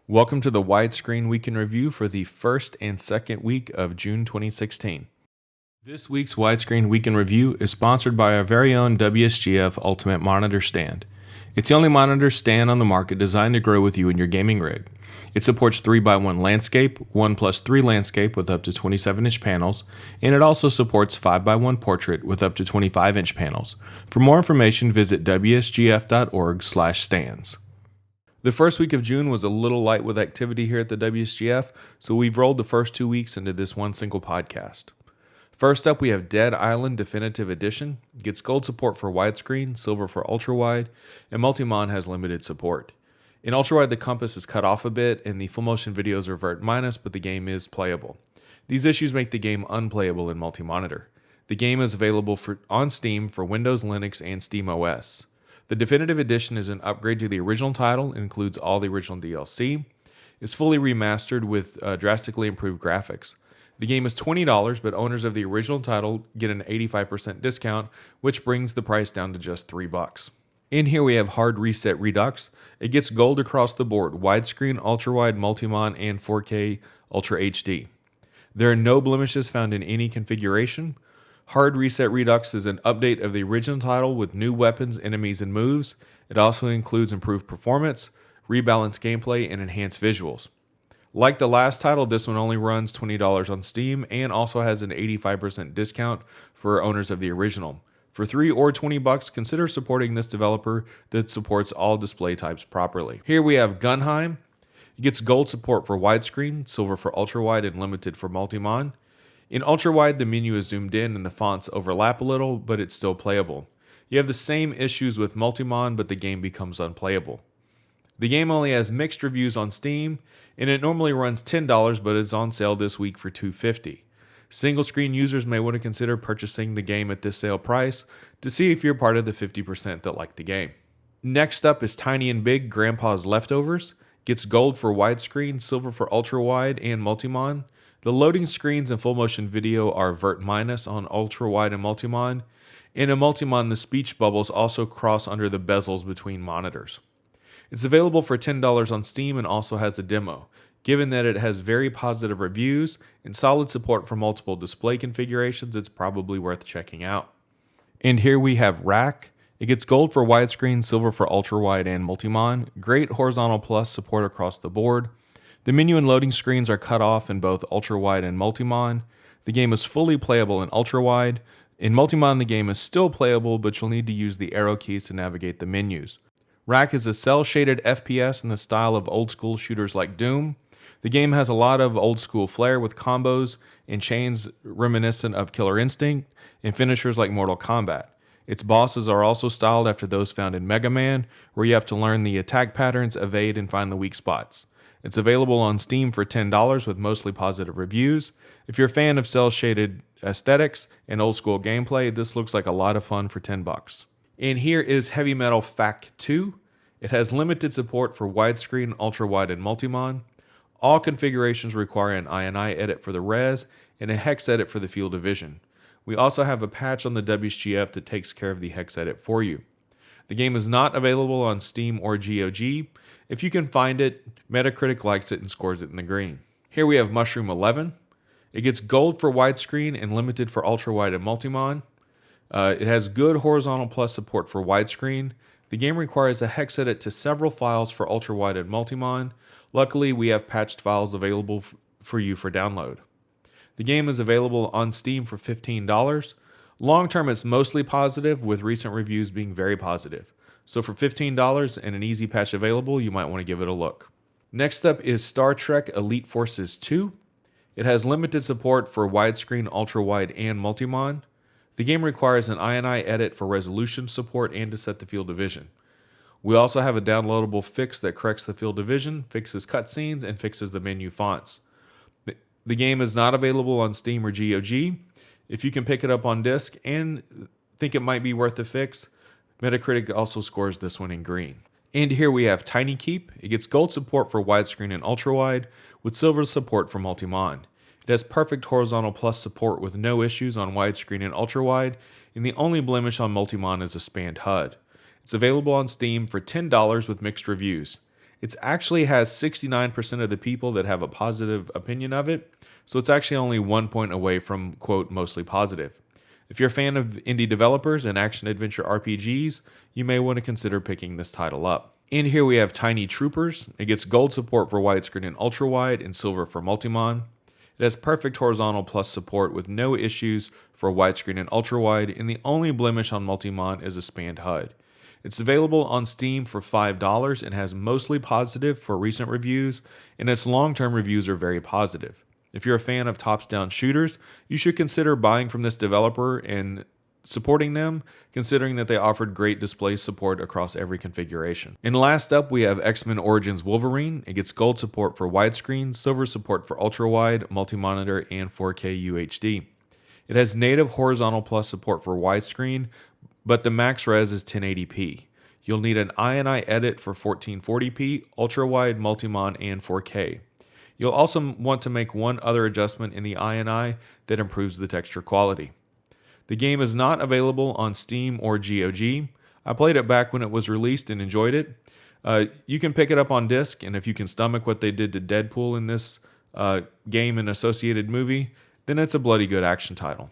Welcome to the Widescreen Week in Review for the first and second week of June 2016. This week's Widescreen Week in Review is sponsored by our very own WSGF Ultimate Monitor Stand. It's the only monitor stand on the market designed to grow with you in your gaming rig. It supports 3x1 landscape, 1+3 landscape with up to 27-inch panels, and it also supports 5x1 portrait with up to 25-inch panels. For more information, visit wsgf.org/stands. The first week of June was a little light with activity here at the WSGF, so we've rolled the first 2 weeks into this one single podcast. First up, we have Dead Island Definitive Edition. It gets gold support for widescreen, silver for ultrawide, and Multi-Mon has limited support. In ultrawide, the compass is cut off a bit, and the full motion videos are vert minus, but the game is playable. These issues make the game unplayable in multi-monitor. The game is available on Steam for Windows, Linux, and SteamOS. The Definitive Edition is an upgrade to the original title, includes all the original DLC, is fully remastered with drastically improved graphics. The game is $20, but owners of the original title get an 85% discount, which brings the price down to just $3. In here we have Hard Reset Redux. It gets gold across the board, widescreen, ultrawide, Multi-Mon, and 4K Ultra HD. There are no blemishes found in any configuration. Hard Reset Redux is an update of the original title with new weapons, enemies, and moves. It also includes improved performance, rebalanced gameplay, and enhanced visuals. Like the last title, this one only runs $20 on Steam and also has an 85% discount for owners of the original. For $3 or $20, consider supporting this developer that supports all display types properly. Here we have Gunnheim. It gets gold support for widescreen, silver for ultrawide, and limited for Multi-Mon. In ultrawide, the menu is zoomed in and the fonts overlap a little, but it's still playable. You have the same issues with Multi-Mon, but the game becomes unplayable. The game only has mixed reviews on Steam, and it normally runs $10, but it's on sale this week for $2.50. Single screen users may want to consider purchasing the game at this sale price to see if you're part of the 50% that like the game. Next up is Tiny and Big Grandpa's Leftovers. Gets gold for widescreen, silver for ultrawide, and Multi-Mon. The loading screens and full motion video are vert minus on ultrawide and Multi-Mon. In a Multi-Mon, the speech bubbles also cross under the bezels between monitors. It's available for $10 on Steam and also has a demo. Given that it has very positive reviews and solid support for multiple display configurations, it's probably worth checking out. And here we have Wrack. It gets gold for widescreen, silver for ultrawide, and Multi-Mon. Great horizontal plus support across the board. The menu and loading screens are cut off in both ultrawide and Multi-Mon. The game is fully playable in ultrawide. In Multi-Mon, the game is still playable, but you'll need to use the arrow keys to navigate the menus. Wrack is a cel-shaded FPS in the style of old-school shooters like Doom. The game has a lot of old-school flair with combos and chains reminiscent of Killer Instinct and finishers like Mortal Kombat. Its bosses are also styled after those found in Mega Man, where you have to learn the attack patterns, evade, and find the weak spots. It's available on Steam for $10 with mostly positive reviews. If you're a fan of cel-shaded aesthetics and old-school gameplay, this looks like a lot of fun for $10. And here is Heavy Metal F.A.K.K 2. It has limited support for widescreen, ultrawide, and Multi-Mon. All configurations require an INI edit for the res and a hex edit for the field of vision. We also have a patch on the WSGF that takes care of the hex edit for you. The game is not available on Steam or GOG. If you can find it, Metacritic likes it and scores it in the green. Here we have Mushroom 11. It gets gold for widescreen and limited for ultrawide and Multi-Mon. It has good horizontal plus support for widescreen. The game requires a hex edit to several files for ultrawide and Multi-Mon. Luckily, we have patched files available for you for download. The game is available on Steam for $15. Long term, it's mostly positive, with recent reviews being very positive. So for $15 and an easy patch available, you might want to give it a look. Next up is Star Trek Elite Forces 2. It has limited support for widescreen, ultrawide, and Multi-Mon. The game requires an INI edit for resolution support and to set the field of vision. We also have a downloadable fix that corrects the field of vision, fixes cutscenes, and fixes the menu fonts. The game is not available on Steam or GOG. If you can pick it up on disc and think it might be worth a fix, Metacritic also scores this one in green. And here we have TinyKeep. It gets gold support for widescreen and ultrawide, with silver support for Multi-Mon. It has perfect horizontal plus support with no issues on widescreen and ultrawide, and the only blemish on Multi-Mon is a spanned HUD. It's available on Steam for $10 with mixed reviews. It actually has 69% of the people that have a positive opinion of it, so it's actually only 1 point away from, quote, mostly positive. If you're a fan of indie developers and action-adventure RPGs, you may want to consider picking this title up. In here we have Tiny Troopers. It gets gold support for widescreen and ultra-wide, and silver for Multi-Mon. It has perfect horizontal plus support with no issues for widescreen and ultra-wide, and the only blemish on Multi-Mon is a spanned HUD. It's available on Steam for $5 and has mostly positive for recent reviews, and its long-term reviews are very positive. If you're a fan of tops-down shooters, you should consider buying from this developer and supporting them, considering that they offered great display support across every configuration. And last up, we have X-Men Origins Wolverine. It gets gold support for widescreen, silver support for ultra-wide, multi-monitor, and 4K UHD. It has native horizontal plus support for widescreen, but the max res is 1080p. You'll need an INI edit for 1440p, ultra-wide, multi-mon, and 4K. You'll also want to make one other adjustment in the INI that improves the texture quality. The game is not available on Steam or GOG. I played it back when it was released and enjoyed it. You can pick it up on disc, and if you can stomach what they did to Deadpool in this game and associated movie, then it's a bloody good action title.